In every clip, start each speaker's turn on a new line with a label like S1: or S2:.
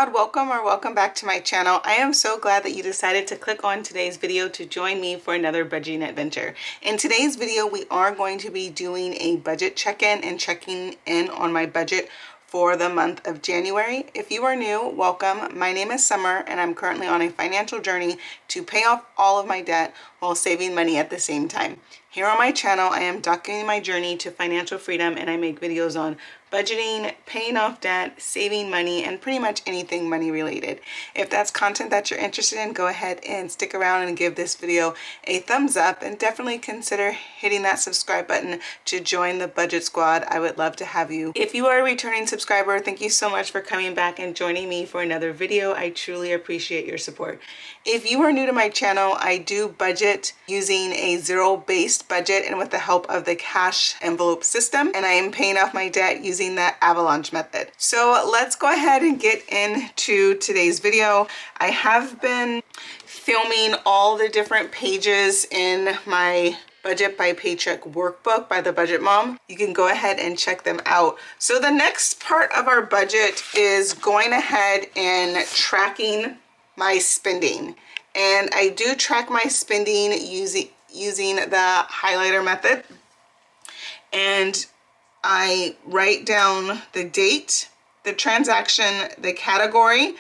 S1: Squad, welcome back to my channel. I am so glad that you decided to click on today's video to join me for another budgeting adventure. In today's video, we are going to be doing a budget check-in and checking in on my budget for the month of January. If you are new, welcome. My name is Summer and I'm currently on a financial journey to pay off all of my debt while saving money at the same time. Here on my channel, I am documenting my journey to financial freedom, and I make videos on budgeting, paying off debt, saving money, and pretty much anything money related. If that's content that you're interested in, go ahead and stick around and give this video a thumbs up, and definitely consider hitting that subscribe button to join the budget squad. I would love to have you. If you are a returning subscriber, thank you so much for coming back and joining me for another video. I truly appreciate your support. If you are new to my channel, I do budget using a zero-based budget and with the help of the cash envelope system, and I am paying off my debt using the avalanche method. So let's go ahead and get into today's video. I have been filming all the different pages in my Budget by Paycheck workbook by the Budget Mom. You can go ahead and check them out. So the next part of our budget is going ahead and tracking my spending. And I do track my spending using the highlighter method. And I write down the date, the transaction, the category,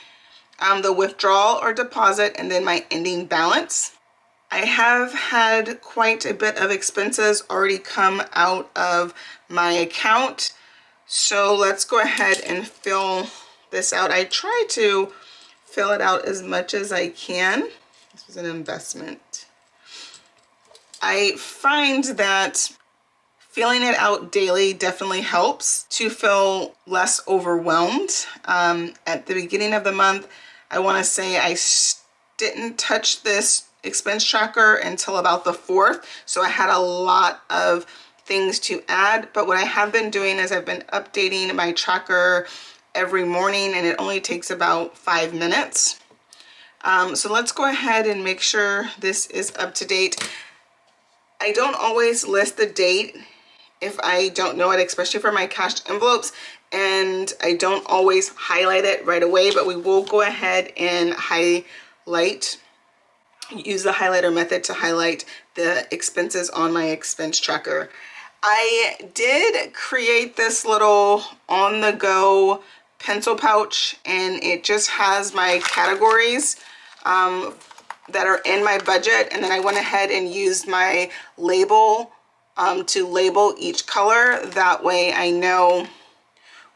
S1: the withdrawal or deposit, and then my ending balance. I have had quite a bit of expenses already come out of my account. So let's go ahead and fill this out. I try to fill it out as much as I can. This was an investment. I find that filling it out daily definitely helps to feel less overwhelmed. At the beginning of the month, I want to say I didn't touch this expense tracker until about the 4th. So I had a lot of things to add. But what I have been doing is I've been updating my tracker every morning, and it only takes about 5 minutes. So let's go ahead and make sure this is up to date. I don't always list the date if I don't know it, especially for my cash envelopes, and I don't always highlight it right away, but we will go ahead and use the highlighter method to highlight the expenses on my expense tracker. I did create this little on-the-go pencil pouch, and it just has my categories that are in my budget, and then I went ahead and used my label to label each color. That way I know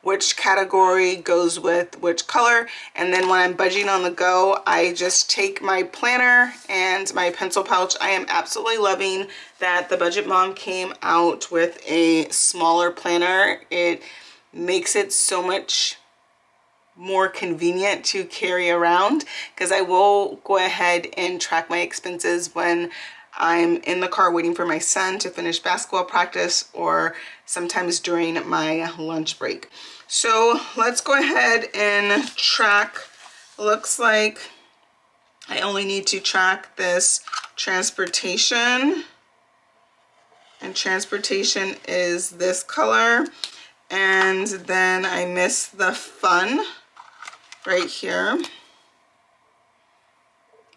S1: which category goes with which color, and then when I'm budgeting on the go, I just take my planner and my pencil pouch. I am absolutely loving that the Budget Mom came out with a smaller planner. It makes it so much more convenient to carry around, because I will go ahead and track my expenses when I'm in the car waiting for my son to finish basketball practice, or sometimes during my lunch break. So let's go ahead and track. Looks like I only need to track this transportation, and transportation is this color, and then I missed the fun right here.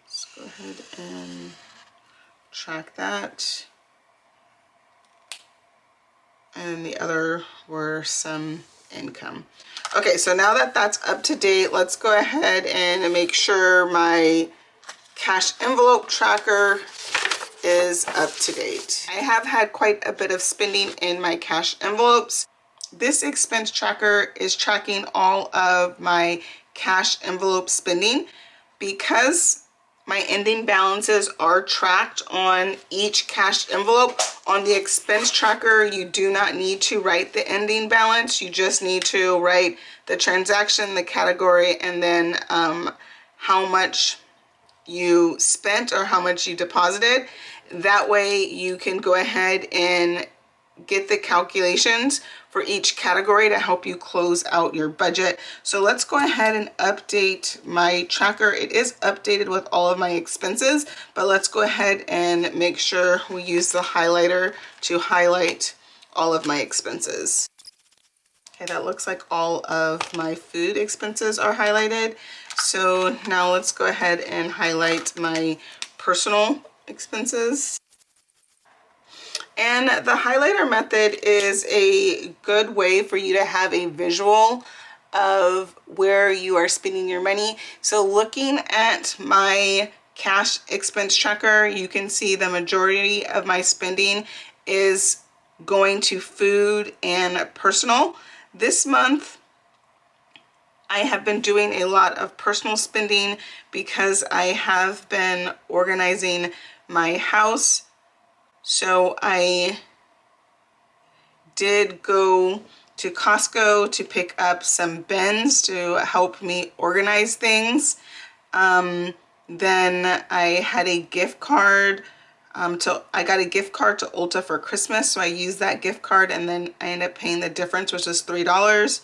S1: Let's go ahead and track that. And the other were some income. Okay, so now that that's up to date, let's go ahead and make sure my cash envelope tracker is up to date. I have had quite a bit of spending in my cash envelopes. This expense tracker is tracking all of my cash envelope spending. Because my ending balances are tracked on each cash envelope. On the expense tracker, you do not need to write the ending balance. You just need to write the transaction, the category, and then how much you spent or how much you deposited. That way you can go ahead and get the calculations for each category to help you close out your budget. So let's go ahead and update my tracker. It is updated with all of my expenses, but let's go ahead and make sure we use the highlighter to highlight all of my expenses. Okay, that looks like all of my food expenses are highlighted. So now let's go ahead and highlight my personal expenses. And the highlighter method is a good way for you to have a visual of where you are spending your money. So looking at my cash expense tracker, you can see the majority of my spending is going to food and personal. This month, I have been doing a lot of personal spending because I have been organizing my house. So I did go to Costco to pick up some bins to help me organize things. Then I had a gift card. I got a gift card to Ulta for Christmas, so I used that gift card, and then I ended up paying the difference, which was $3.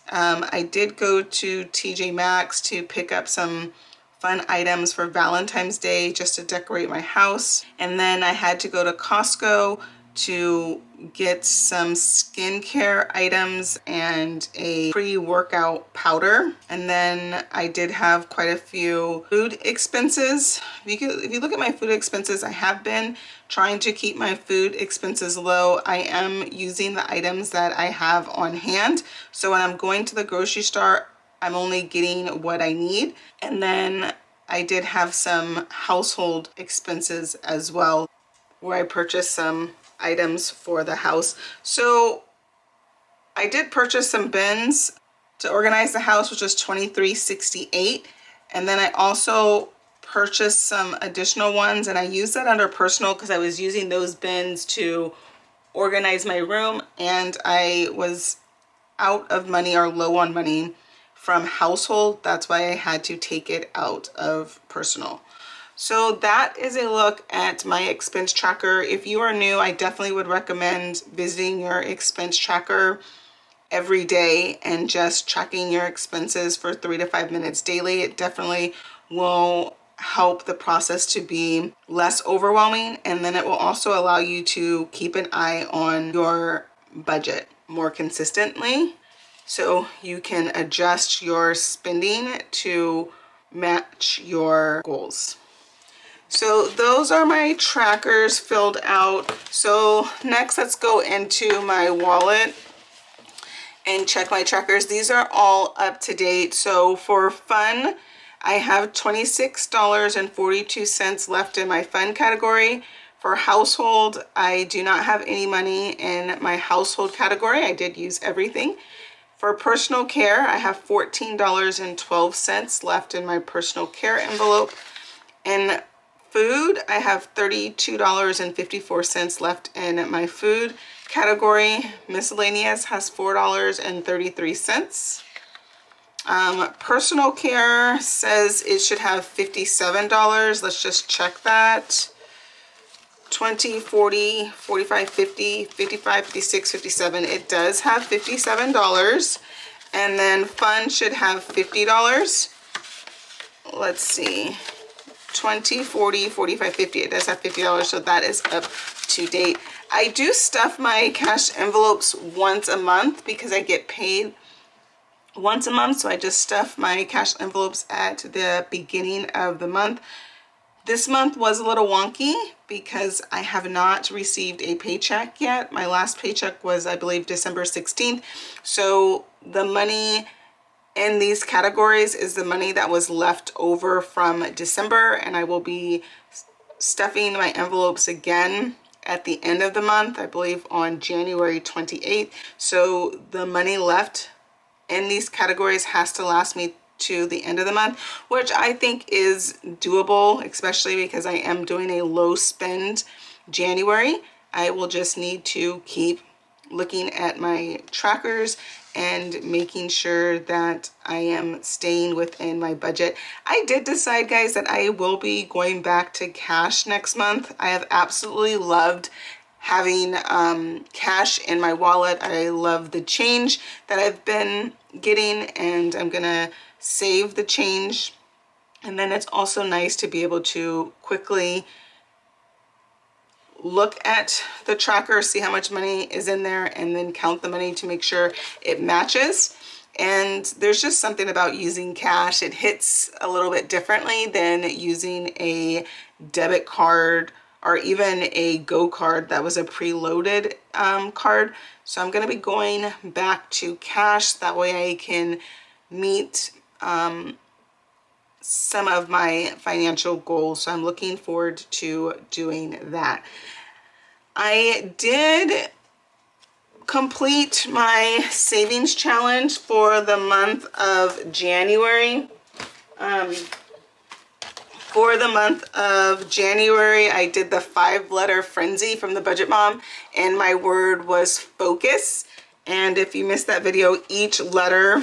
S1: I did go to TJ Maxx to pick up some fun items for Valentine's Day just to decorate my house. And then I had to go to Costco to get some skincare items and a pre-workout powder. And then I did have quite a few food expenses. If you look at my food expenses, I have been trying to keep my food expenses low. I am using the items that I have on hand. So when I'm going to the grocery store, I'm only getting what I need. And then I did have some household expenses as well, where I purchased some items for the house. So I did purchase some bins to organize the house, which was $23.68. And then I also purchased some additional ones, and I used that under personal because I was using those bins to organize my room, and I was out of money or low on money from household. That's why I had to take it out of personal. So that is a look at my expense tracker. If you are new, I definitely would recommend visiting your expense tracker every day and just tracking your expenses for 3 to 5 minutes daily. It definitely will help the process to be less overwhelming, and then it will also allow you to keep an eye on your budget more consistently, so you can adjust your spending to match your goals. So those are my trackers filled out. So next, let's go into my wallet and check my trackers. These are all up to date. So for fun, I have $26.42 left in my fun category. For household, I do not have any money in my household category. I did use everything. For personal care, I have $14.12 left in my personal care envelope. And food, I have $32.54 left in my food category. Miscellaneous has $4.33. Personal care says it should have $57. Let's just check that. 20, 40, 45, 50, 55, 56, 57. It does have $57. And then fun should have $50. Let's see. 20, 40, 45, 50. It does have $50, so that is up to date. I do stuff my cash envelopes once a month because I get paid once a month, so I just stuff my cash envelopes at the beginning of the month. This month was a little wonky because I have not received a paycheck yet. My last paycheck was, I believe, December 16th. So the money in these categories is the money that was left over from December, and I will be stuffing my envelopes again at the end of the month, I believe on January 28th. So the money left in these categories has to last me to the end of the month, which I think is doable, especially because I am doing a low spend January. I will just need to keep looking at my trackers and making sure that I am staying within my budget. I did decide, guys, that I will be going back to cash next month. I have absolutely loved having cash in my wallet. I love the change that I've been getting, and I'm gonna save the change. And then it's also nice to be able to quickly look at the tracker, see how much money is in there, and then count the money to make sure it matches. And there's just something about using cash. It hits a little bit differently than using a debit card or even a Go card that was a preloaded card. So I'm going to be going back to cash. That way I can meet some of my financial goals. So I'm looking forward to doing that. I did complete my savings challenge for the month of January. For the month of January, I did the 5-letter frenzy from the Budget Mom, and my word was focus. And if you missed that video, each letter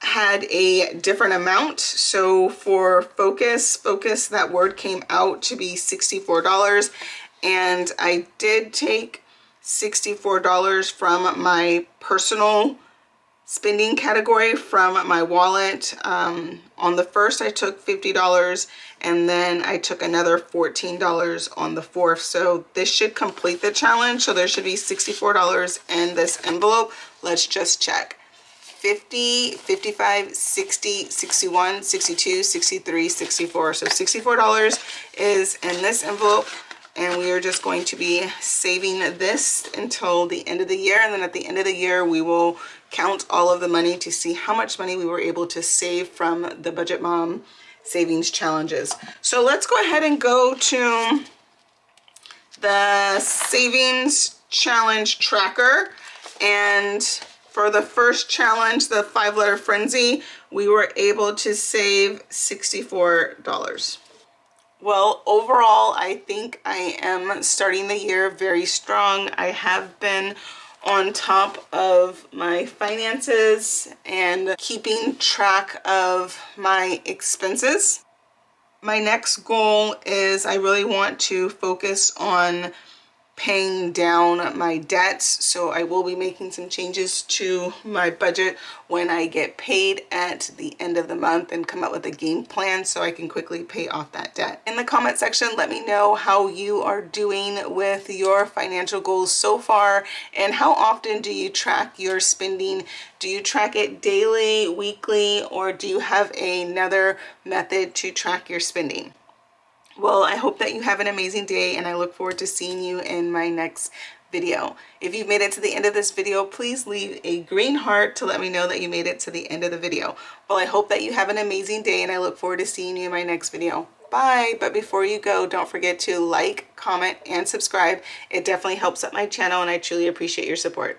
S1: had a different amount. So for focus, that word came out to be $64. And I did take $64 from my personal spending category from my wallet. On the first, I took $50, and then I took another $14 on the fourth. So this should complete the challenge. So there should be $64 in this envelope. Let's just check. 50, 55, 60, 61, 62, 63, 64. So $64 is in this envelope, and we are just going to be saving this until the end of the year. And then at the end of the year, we will count all of the money to see how much money we were able to save from the Budget Mom savings challenges. So let's go ahead and go to the savings challenge tracker. And for the first challenge, the 5-letter frenzy, we were able to save $64. Well, overall, I think I am starting the year very strong. I have been on top of my finances and keeping track of my expenses. My next goal is I really want to focus on paying down my debts, so I will be making some changes to my budget when I get paid at the end of the month and come up with a game plan so I can quickly pay off that debt. In the comment section, let me know how you are doing with your financial goals so far, and how often do you track your spending? Do you track it daily, weekly, or do you have another method to track your spending? Well, I hope that you have an amazing day, and I look forward to seeing you in my next video. If you've made it to the end of this video, please leave a green heart to let me know that you made it to the end of the video. Well, I hope that you have an amazing day, and I look forward to seeing you in my next video. Bye! But before you go, don't forget to like, comment, and subscribe. It definitely helps out my channel, and I truly appreciate your support.